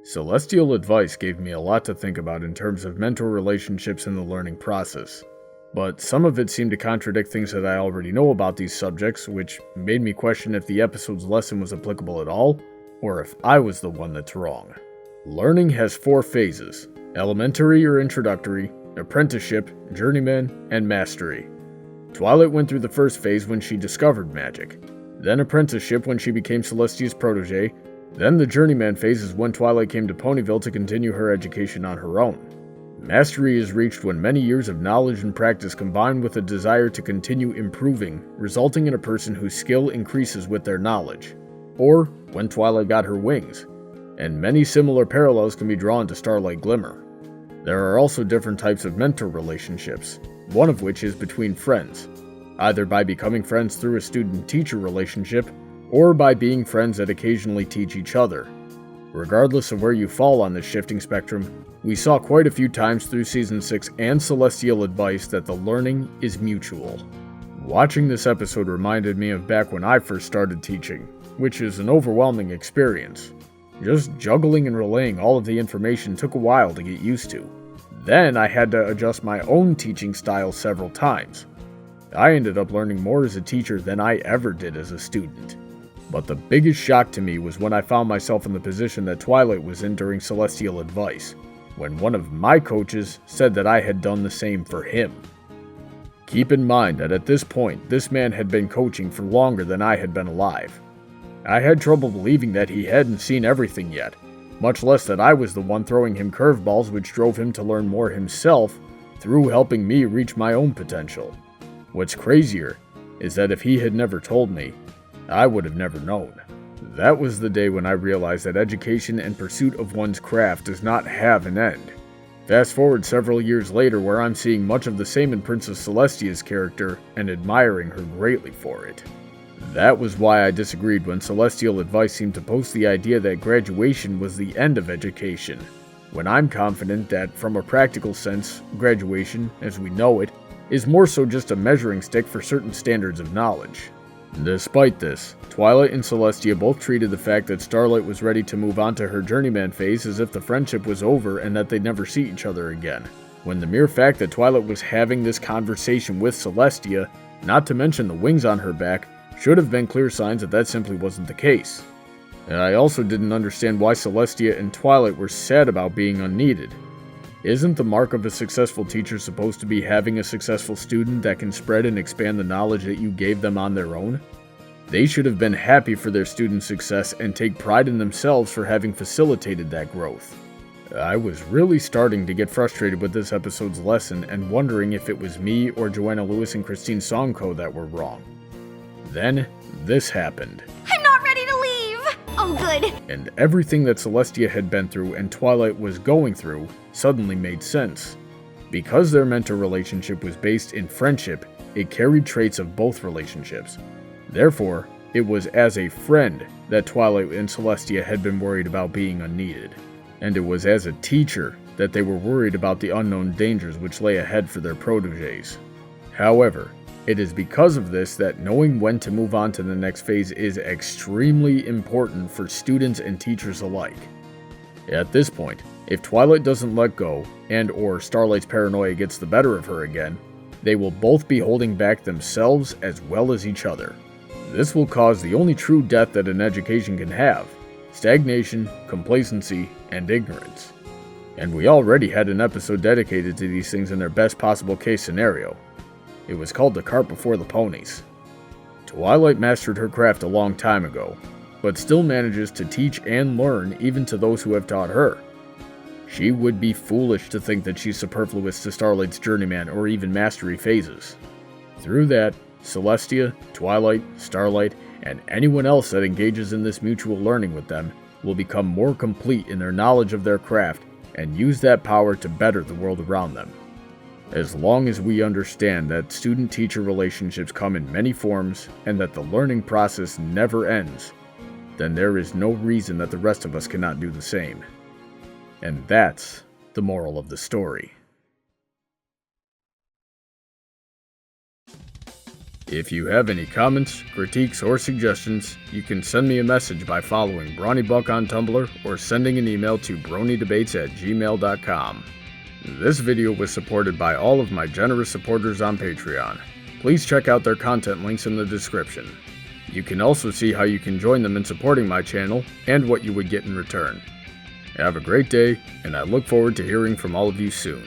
Celestial advice gave me a lot to think about in terms of mentor relationships in the learning process, but some of it seemed to contradict things that I already know about these subjects, which made me question if the episode's lesson was applicable at all, or if I was the one that's wrong. Learning has 4 phases: elementary or introductory, apprenticeship, journeyman, and mastery. Twilight went through the first phase when she discovered magic, then apprenticeship when she became Celestia's protege, then the journeyman phase is when Twilight came to Ponyville to continue her education on her own. Mastery is reached when many years of knowledge and practice combine with a desire to continue improving, resulting in a person whose skill increases with their knowledge, or when Twilight got her wings, and many similar parallels can be drawn to Starlight Glimmer. There are also different types of mentor relationships, one of which is between friends, either by becoming friends through a student-teacher relationship, or by being friends that occasionally teach each other. Regardless of where you fall on this shifting spectrum, we saw quite a few times through Season 6 and Celestial Advice that the learning is mutual. Watching this episode reminded me of back when I first started teaching, which is an overwhelming experience. Just juggling and relaying all of the information took a while to get used to. Then I had to adjust my own teaching style several times. I ended up learning more as a teacher than I ever did as a student. But the biggest shock to me was when I found myself in the position that Twilight was in during Celestial Advice, when one of my coaches said that I had done the same for him. Keep in mind that at this point, this man had been coaching for longer than I had been alive. I had trouble believing that he hadn't seen everything yet, much less that I was the one throwing him curveballs which drove him to learn more himself through helping me reach my own potential. What's crazier is that if he had never told me, I would have never known. That was the day when I realized that education and pursuit of one's craft does not have an end. Fast forward several years later where I'm seeing much of the same in Princess Celestia's character and admiring her greatly for it. That was why I disagreed when Celestial Advice seemed to post the idea that graduation was the end of education, when I'm confident that, from a practical sense, graduation, as we know it, is more so just a measuring stick for certain standards of knowledge. Despite this, Twilight and Celestia both treated the fact that Starlight was ready to move on to her journeyman phase as if the friendship was over and that they'd never see each other again, when the mere fact that Twilight was having this conversation with Celestia, not to mention the wings on her back, should have been clear signs that that simply wasn't the case. And I also didn't understand why Celestia and Twilight were sad about being unneeded. Isn't the mark of a successful teacher supposed to be having a successful student that can spread and expand the knowledge that you gave them on their own? They should have been happy for their students' success and take pride in themselves for having facilitated that growth. I was really starting to get frustrated with this episode's lesson and wondering if it was me or Joanna Lewis and Christine Songko that were wrong. Then, this happened. I'm not ready to leave! Oh, good. And everything that Celestia had been through and Twilight was going through suddenly made sense. Because their mentor relationship was based in friendship, it carried traits of both relationships. Therefore, it was as a friend that Twilight and Celestia had been worried about being unneeded. And it was as a teacher that they were worried about the unknown dangers which lay ahead for their proteges. However, it is because of this that knowing when to move on to the next phase is extremely important for students and teachers alike. At this point, if Twilight doesn't let go, and/or Starlight's paranoia gets the better of her again, they will both be holding back themselves as well as each other. This will cause the only true death that an education can have: stagnation, complacency, and ignorance. And we already had an episode dedicated to these things in their best possible case scenario. It was called The Cart Before the Ponies. Twilight mastered her craft a long time ago, but still manages to teach and learn even to those who have taught her. She would be foolish to think that she's superfluous to Starlight's journeyman or even mastery phases. Through that, Celestia, Twilight, Starlight, and anyone else that engages in this mutual learning with them will become more complete in their knowledge of their craft and use that power to better the world around them. As long as we understand that student-teacher relationships come in many forms and that the learning process never ends, then there is no reason that the rest of us cannot do the same. And that's the moral of the story. If you have any comments, critiques, or suggestions, you can send me a message by following Brawny Buck on Tumblr or sending an email to bronydebates@gmail.com. This video was supported by all of my generous supporters on Patreon. Please check out their content links in the description. You can also see how you can join them in supporting my channel and what you would get in return. Have a great day, and I look forward to hearing from all of you soon.